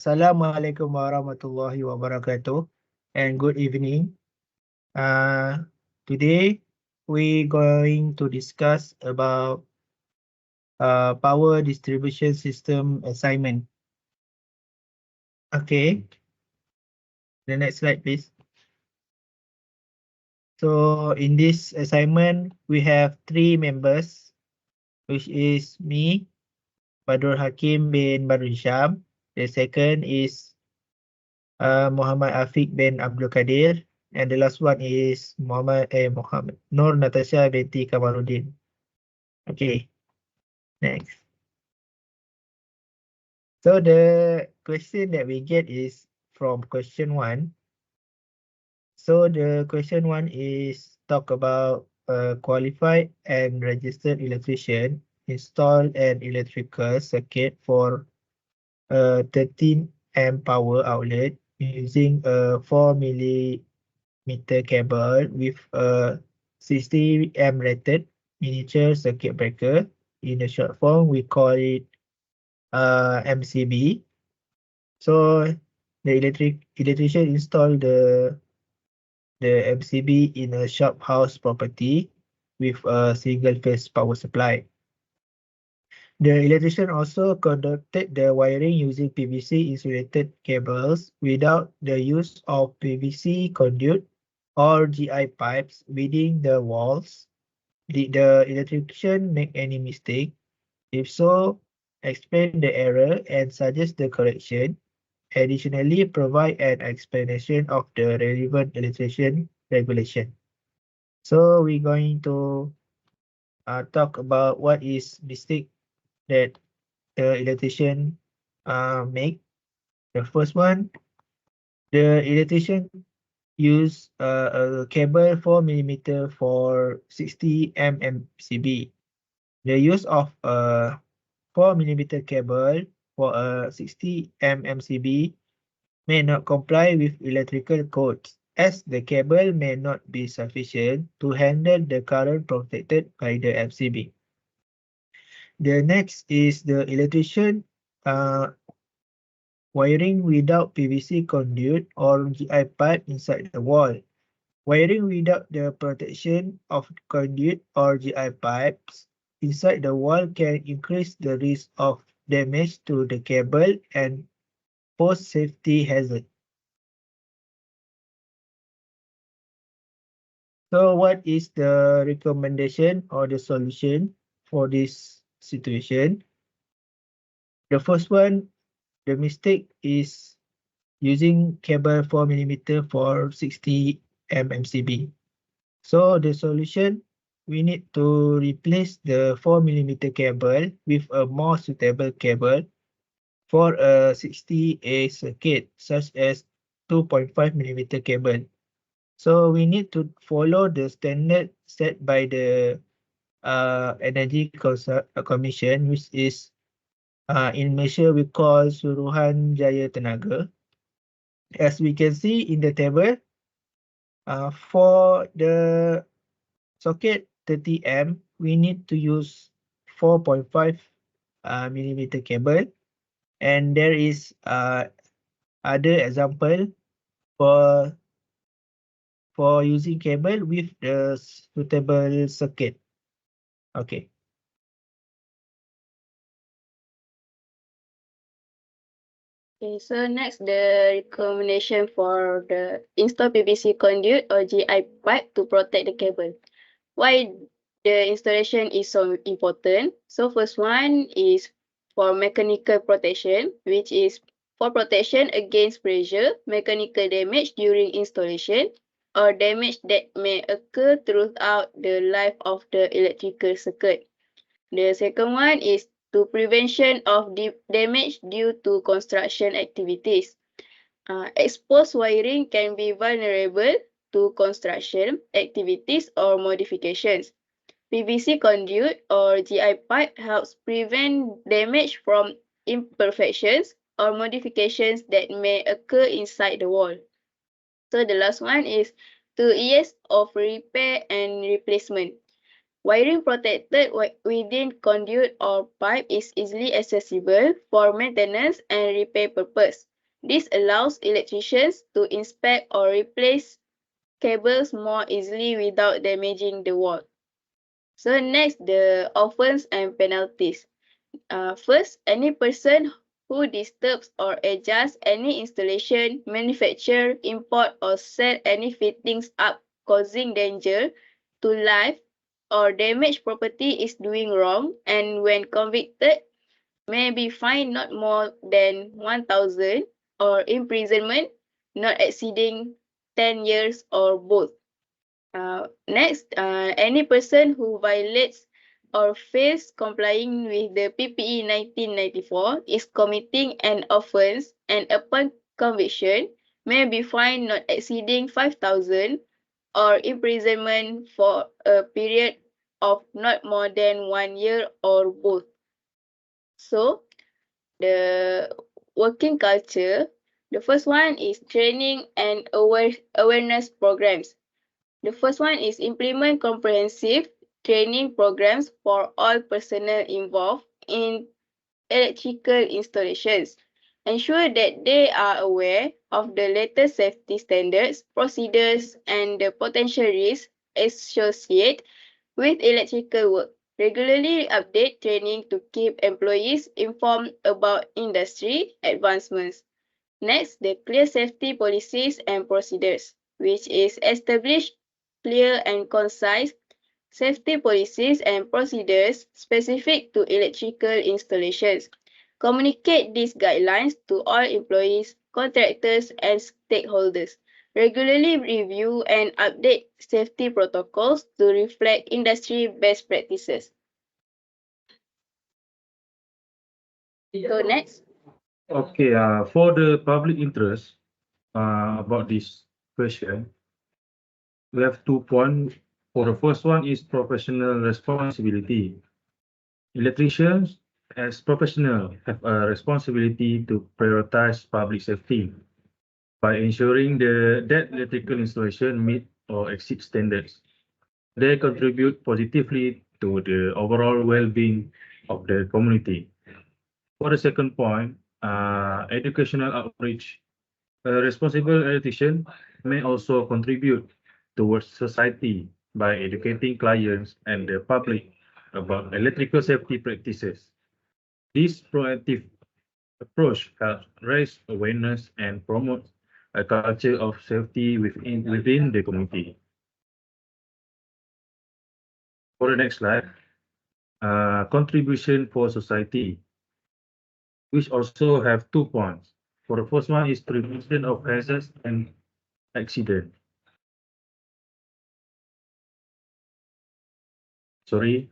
Assalamualaikum warahmatullahi wabarakatuh and good evening. Today we going to discuss about power distribution system assignment. Okay, the next slide please. So in this assignment we have 3 members, which is me, Badrul Hakim bin Badrul Hisham. The second is Muhammad Afiq bin Abdul Qadir, and the last one is Muhammad Nur Natasha binti Kamaluddin. Okay, next. So the question that we get is from question 1. So the question 1 is talk about a qualified and registered electrician install an electrical circuit for a 13 amp power outlet using a 4 millimeter cable with a 60 amp rated miniature circuit breaker. In a short form, we call it MCB. So the electrician installed the MCB in a shop house property with a single phase power supply. The electrician also conducted the wiring using PVC insulated cables without the use of PVC conduit or GI pipes within the walls. Did the electrician make any mistake? If so, explain the error and suggest the correction. Additionally, provide an explanation of the relevant electrician regulation. So we're going to talk about what is mistake that the electrician make. The first one, the electrician use a cable 4 millimeter for 60 MMCB. The use of a 4 millimeter cable for a 60 MMCB may not comply with electrical codes, as the cable may not be sufficient to handle the current protected by the MCB. The next is the electrician wiring without PVC conduit or GI pipe inside the wall. Wiring without the protection of conduit or GI pipes inside the wall can increase the risk of damage to the cable and pose safety hazard. So what is the recommendation or the solution for this situation? The first one, the mistake is using cable 4 millimeter for 60 mmCB. So the solution, we need to replace the 4 millimeter cable with a more suitable cable for a 60A circuit, such as 2.5 millimeter cable. So we need to follow the standard set by the Energy Commission, which is in Malaysia we call Suruhan Jaya Tenaga. As we can see in the table, for the socket 30 amp, we need to use 4.5 millimeter cable, and there is other example for using cable with the suitable circuit. Okay. Okay, so next the recommendation for the install PVC conduit or GI pipe to protect the cable. Why the installation is so important? So first one is for mechanical protection, which is for protection against pressure, mechanical damage during installation, or damage that may occur throughout the life of the electrical circuit. The second one is to prevention of damage due to construction activities. Exposed wiring can be vulnerable to construction activities or modifications. PVC conduit or GI pipe helps prevent damage from imperfections or modifications that may occur inside the wall. So the last one is 2 years of repair and replacement. Wiring protected within conduit or pipe is easily accessible for maintenance and repair purpose. This allows electricians to inspect or replace cables more easily without damaging the wall. So next, the offense and penalties. First, any person who disturbs or adjusts any installation, manufacture, import, or set any fittings up causing danger to life or damage property is doing wrong, and when convicted, may be fined not more than 1,000 or imprisonment not exceeding 10 years or both. Next, any person who violates or fails complying with the PPE 1994 is committing an offence and upon conviction may be fined not exceeding 5,000 or imprisonment for a period of not more than 1 year or both. So, the working culture, the first one is training and awareness programs. The first one is implement comprehensive training programs for all personnel involved in electrical installations. Ensure that they are aware of the latest safety standards, procedures, and the potential risks associated with electrical work. Regularly update training to keep employees informed about industry advancements. Next, the clear safety policies and procedures, which is establish clear and concise safety policies and procedures specific to electrical installations. Communicate these guidelines to all employees, contractors, and stakeholders. Regularly review and update safety protocols to reflect industry best practices. So next. Okay, for the public interest about this question, we have 2 points. For the first one is professional responsibility. Electricians, as professionals, have a responsibility to prioritize public safety by ensuring that electrical installation meet or exceed standards. They contribute positively to the overall well-being of the community. For the second point, educational outreach. A responsible electrician may also contribute towards society by educating clients and the public about electrical safety practices. This proactive approach helps raise awareness and promote a culture of safety within the community. For the next slide, contribution for society, which also have 2 points. For the first one is prevention of hazards and accident. Sorry.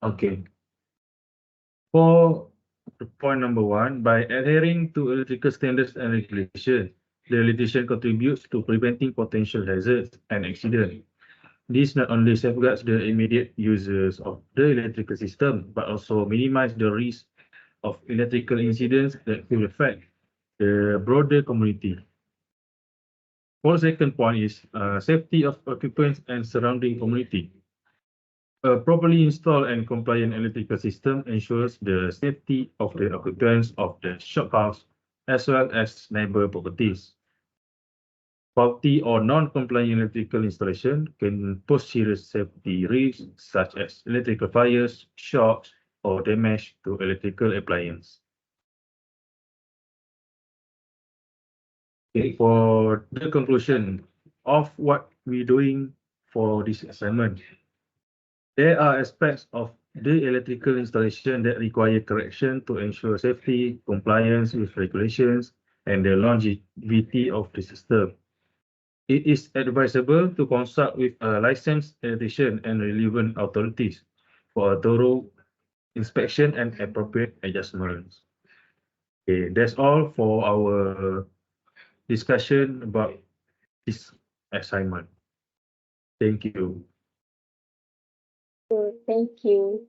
Okay. For point number 1, by adhering to electrical standards and regulations, the electrician contributes to preventing potential hazards and accidents. This not only safeguards the immediate users of the electrical system, but also minimize the risk of electrical incidents that will affect the broader community. For the second point is safety of occupants and surrounding community. A properly installed and compliant electrical system ensures the safety of the occupants of the shophouse as well as neighbor properties. Faulty or non-compliant electrical installation can pose serious safety risks such as electrical fires, shocks, or damage to electrical appliances. Okay, for the conclusion of what we're doing for this assignment, there are aspects of the electrical installation that require correction to ensure safety, compliance with regulations, and the longevity of the system. It is advisable to consult with a licensed electrician and relevant authorities for a thorough inspection and appropriate adjustments. Okay, that's all for our discussion about this assignment. Thank you. Thank you.